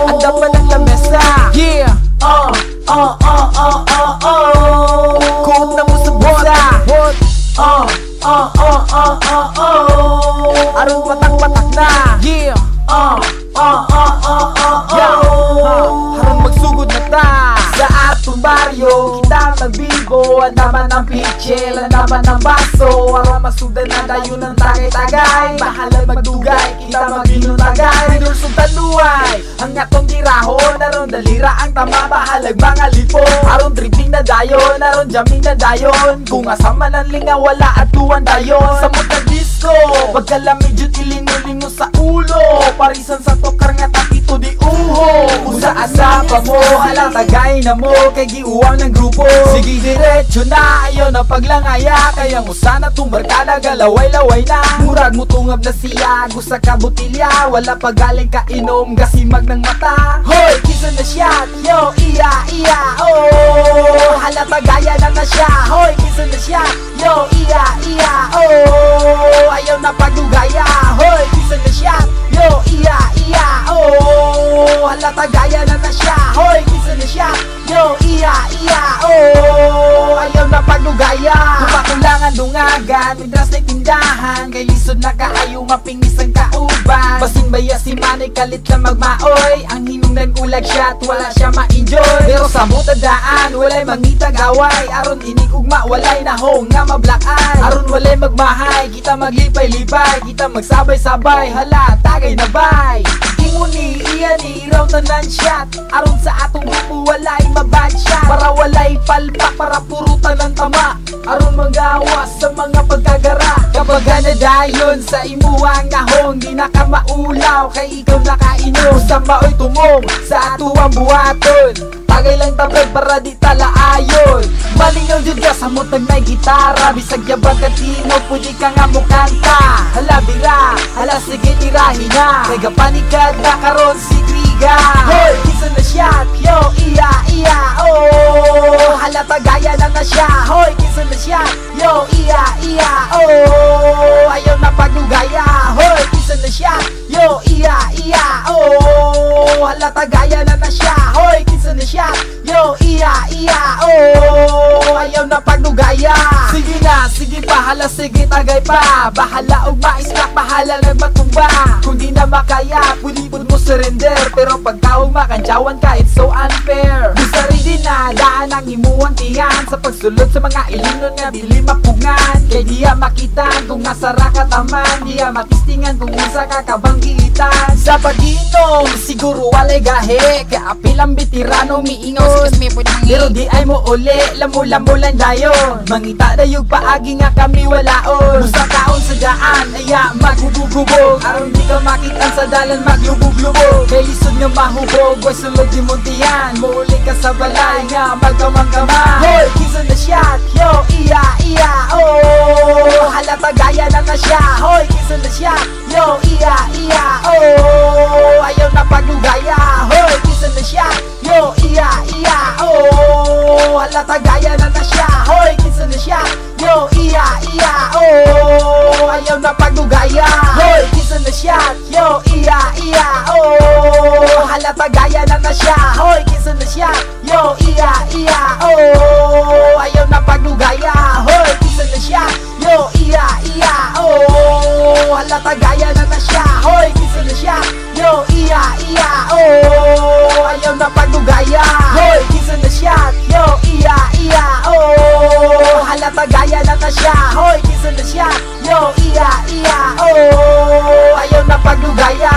Ang dapat ng lamesa. Yeah. Kuot na mo sa busa. Aron patak-patak na. Yeah. Harang magsugod na ta. Sa atong baryo, kita magbibo. Andaman ng pichel, andaman ng baso. Aron masudan na dayo ng tagay-tagay. Bahala magdugay, kita maglinutagay. Nulsong taluay, ang atong tirahon. Aron dalira ang tama, bahalag mga lipo. Aron dripping na dayon, aron jamming na dayon. Kung asama ng linga, wala at tuwan dayon. Sa mga disco, pagkalamig yun ilingo-lingo sa ulo. Parisan sa tokar nga tapito di uho. Kung sa asapa mo, halang tagay na mo. Kay giuwang ng grupo, sige diretso na. Ayaw na paglangaya, kaya mo sana tumbarkada. Galaway-laway na, murag mo tungab na siya. Gusa ka butilya, wala pa galing ka inom. Gasimag ng mata, hoy, kisa na siya. Yo, iya, iya, oh. Halata gaya na siya, hoy, kisa na siya. Yo, iya, iya, oh. Ayaw na pagdugaya, hoy, kisa na siya. Yo, iya, iya, oh. Halata gaya na siya, hoy, kisa na siya. Yo, iya, iya, oh. Ayaw na pagdugaya. Kumakulangan dungagan, midras na tindahan. Kay lisod na kaayo mapinis ang kauban. Basing baya si Manay kalit na magmaoy. Ang hinungdan ulag siya at wala siya ma-enjoy. Pero sa mutadaan, walay mangitag away. Aron inikugma, walay nahong nga mablakay. Aron walay magmahay, kita maglipay-lipay. Kita magsabay-sabay, hala, tagay na bay. Inguni, iya ni iraw tanan shot. Aron sa atong grupo, walay mabad shot. Para walay palpak, para purutan ng tama. Aron magawas sa mga pagkagara. Kapag na dayon sa imuang nahong, di na ka maulaw, kay ikaw nakainom. Samba oy tumong sa atuang buhaton. Tagay lang tablag para di talaayon. Malingaw jud ka sa mutag may gitara. Bisag yabang katino, pwede ka nga mo kanta. Hala bira, hala sige tirahin na. Kay gapanikad na karon si Kriga. Hoy, kisa na siya, yo, iya, iya, oh. Hala tagaya na siya, hoy, kisa na siya. Yo, iya, iya, oh. Ayaw na pagdugaya, hoy, kisa na siya. Yo, iya, iya, oh. Hala tagaya na siya, hoy, kisa na siya. Yo, iya, iya, oh. Ayaw na pagdugaya. Sige na, sige pa, hala sige tagay pa. Bahala og maisnak, bahala lang matumba. Kung di na makaya, pwede mo surrender. Pero pagkaong makantyawan ka, it's so unfair. Gusto rin din na daan ang imuang tiyan. Sa pagsulod sa mga ilinon nga dili mapugngan. Kay diya makitan kung nasara ka taman. Diya matistingan kung isa ka kabanggitan. Sa pag-inom, siguro walay gahe. Kaya apilang bitirano miingon. Pero di ay mo uli, lamo-lamo lang dayon. Mangita dayog paagi nga kami walaon. Musa kaon sa daan, aya maghubog-hubog. Aron di ka makitan sa dalan maglubog-lubog. Kay lisod nga mahubog, way sulod di muntiyan. Muuli ka sa balay nga magkamang-kamang. Hoy, kisa na siya, yo, iya, iya, oh. Halata gaya na siya, hoy, kisa na siya. Yo, iya, iya, oh. Ayaw na pagdugaya, hoy, kisa na siya. Yo, iya, iya, oh. Halata gaya na siya, hoy, kisa na siya. Yo, iya, iya, oh. Ayaw na pagdugaya, hoy, kisa na siya. Yo, iya, iya, oh. Halata gaya na siya, hoy, kisa na siya. Yo, iya, iya, oh. Ayaw na pagdugaya, hoy, kisa na siya. Yo, iya, iya, oh. Halata gaya na siya, hoy, kisa na siya. Yo, iya, iya, oh. Ayaw na pagdugaya, hoy, kisa na siya. Yo, iya, iya, oh. Halata gaya na siya, hoy, kisa na siya. Yo, iya, iya, oh. Ayaw na pagdugaya.